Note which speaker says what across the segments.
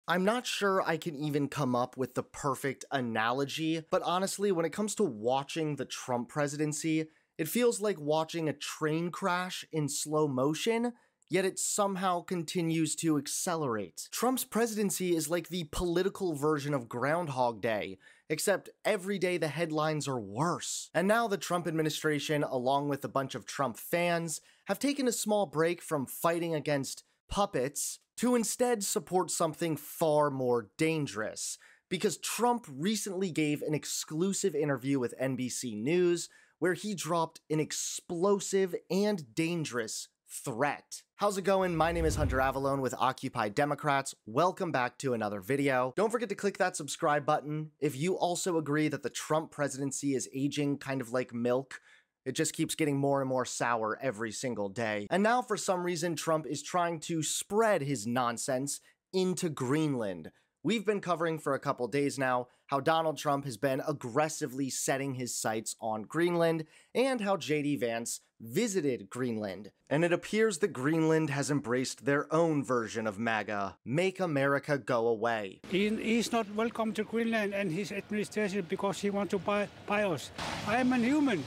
Speaker 1: I'm not sure I can even come up with the perfect analogy, but honestly, when it comes to watching the Trump presidency, it feels like watching a train crash in slow motion, yet it somehow continues to accelerate. Trump's presidency is like the political version of Groundhog Day, except every day the headlines are worse. And now the Trump administration, along with a bunch of Trump fans, have taken a small break from fighting against puppets to instead support something far more dangerous, because Trump recently gave an exclusive interview with NBC News where he dropped an explosive and dangerous threat. How's it going? My name is Hunter Avalone with Occupy Democrats. Welcome back to another video. Don't forget to click that subscribe button if you also agree that the Trump presidency is aging kind of like milk. It just keeps getting more and more sour every single day. And now, for some reason, Trump is trying to spread his nonsense into Greenland. We've been covering for a couple days now how Donald Trump has been aggressively setting his sights on Greenland and how JD Vance visited Greenland. And it appears that Greenland has embraced their own version of MAGA, Make America Go Away.
Speaker 2: He's not welcome to Greenland and his administration because he wants to buy us. I am a human.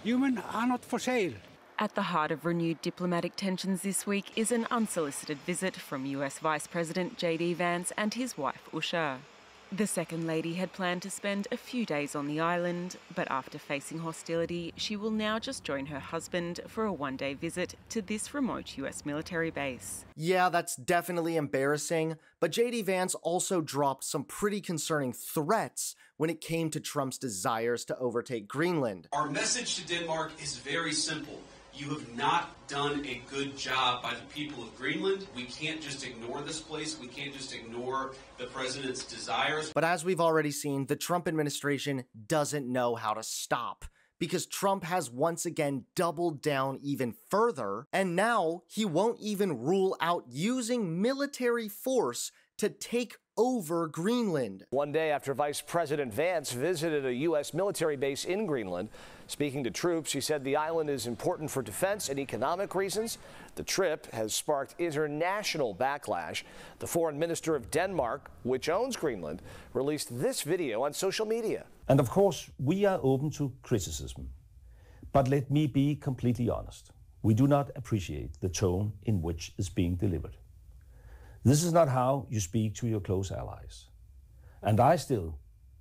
Speaker 2: Humans are not for sale.
Speaker 3: At the heart of renewed diplomatic tensions this week is an unsolicited visit from US Vice President JD Vance and his wife Usha. The Second Lady had planned to spend a few days on the island, but after facing hostility, she will now just join her husband for a one-day visit to this remote US military base.
Speaker 1: Yeah, that's definitely embarrassing, but JD Vance also dropped some pretty concerning threats when it came to Trump's desires to overtake Greenland.
Speaker 4: Our message to Denmark is very simple. You have not done a good job by the people of Greenland. We can't just ignore this place. We can't just ignore the president's desires.
Speaker 1: But as we've already seen, the Trump administration doesn't know how to stop, because Trump has once again doubled down even further, and now he won't even rule out using military force to take over Greenland.
Speaker 5: One day after Vice President Vance visited a U.S. military base in Greenland, speaking to troops, he said the island is important for defense and economic reasons. The trip has sparked international backlash. The foreign minister of Denmark, which owns Greenland, released this video on social media.
Speaker 6: And of course, we are open to criticism. But let me be completely honest. We do not appreciate the tone in which it's being delivered. This is not how you speak to your close allies. And I still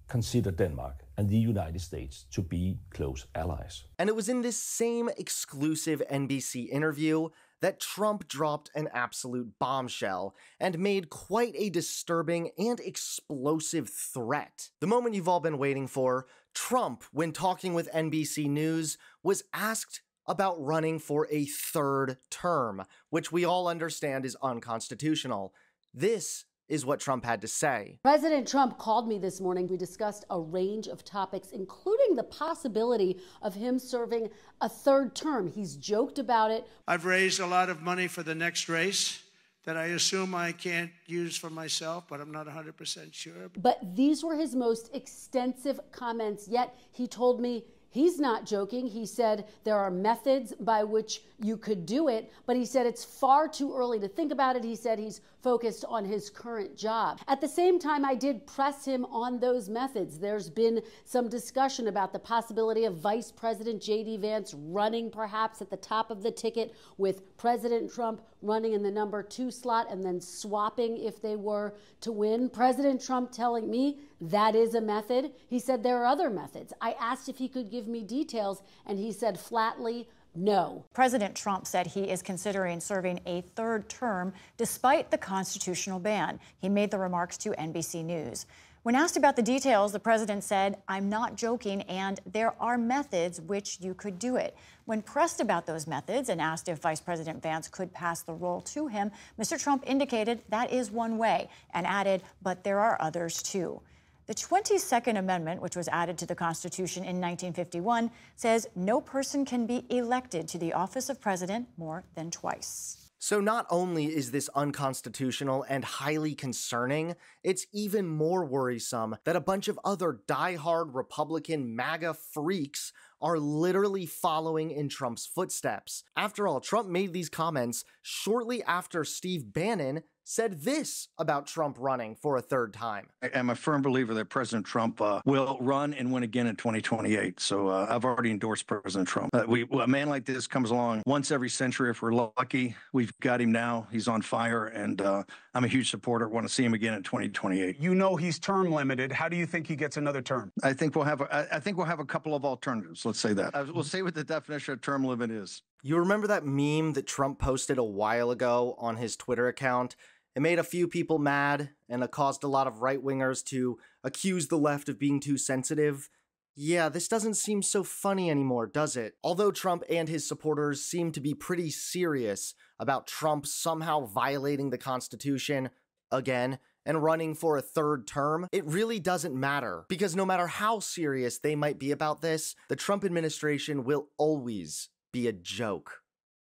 Speaker 6: consider Denmark and the United States to be close allies.
Speaker 1: And it was in this same exclusive NBC interview that Trump dropped an absolute bombshell and made quite a disturbing and explosive threat. The moment you've all been waiting for, Trump, when talking with NBC News, was asked about running for a third term, which we all understand is unconstitutional. This is what Trump had to say.
Speaker 7: President Trump called me this morning. We discussed a range of topics, including the possibility of him serving a third term. He's joked about it.
Speaker 8: I've raised a lot of money for the next race that I assume I can't use for myself, but I'm not 100% sure.
Speaker 7: But these were his most extensive comments yet. He told me he's not joking. He said there are methods by which you could do it, but he said it's far too early to think about it. He said he's focused on his current job. At the same time, I did press him on those methods. There's been some discussion about the possibility of Vice President JD Vance running perhaps at the top of the ticket with President Trump running in the number 2 slot and then swapping if they were to win. President Trump telling me that is a method. He said there are other methods. I asked if he could give me details, and he said flatly, no.
Speaker 9: President Trump said he is considering serving a third term despite the constitutional ban. He made the remarks to NBC News. When asked about the details, the president said, "I'm not joking, and there are methods which you could do it." When pressed about those methods and asked if Vice President Vance could pass the role to him, Mr. Trump indicated that is one way and added, "But there are others too." The 22nd Amendment, which was added to the Constitution in 1951, says no person can be elected to the office of president more than twice.
Speaker 1: So not only is this unconstitutional and highly concerning, it's even more worrisome that a bunch of other diehard Republican MAGA freaks are literally following in Trump's footsteps. After all, Trump made these comments shortly after Steve Bannon said this about Trump running for a third time.
Speaker 10: I'm a firm believer that President Trump will run and win again in 2028. So I've already endorsed President Trump. A man like this comes along once every century if we're lucky. We've got him now. He's on fire, and I'm a huge supporter. Want to see him again in 2028.
Speaker 11: You know he's term limited. How do you think he gets another term?
Speaker 10: I think we'll have a couple of alternatives. Let's say that. We'll say what the definition of term limit is.
Speaker 1: You remember that meme that Trump posted a while ago on his Twitter account? It made a few people mad, and it caused a lot of right-wingers to accuse the left of being too sensitive. Yeah, this doesn't seem so funny anymore, does it? Although Trump and his supporters seem to be pretty serious about Trump somehow violating the Constitution again and running for a third term, it really doesn't matter, because no matter how serious they might be about this, the Trump administration will always be a joke.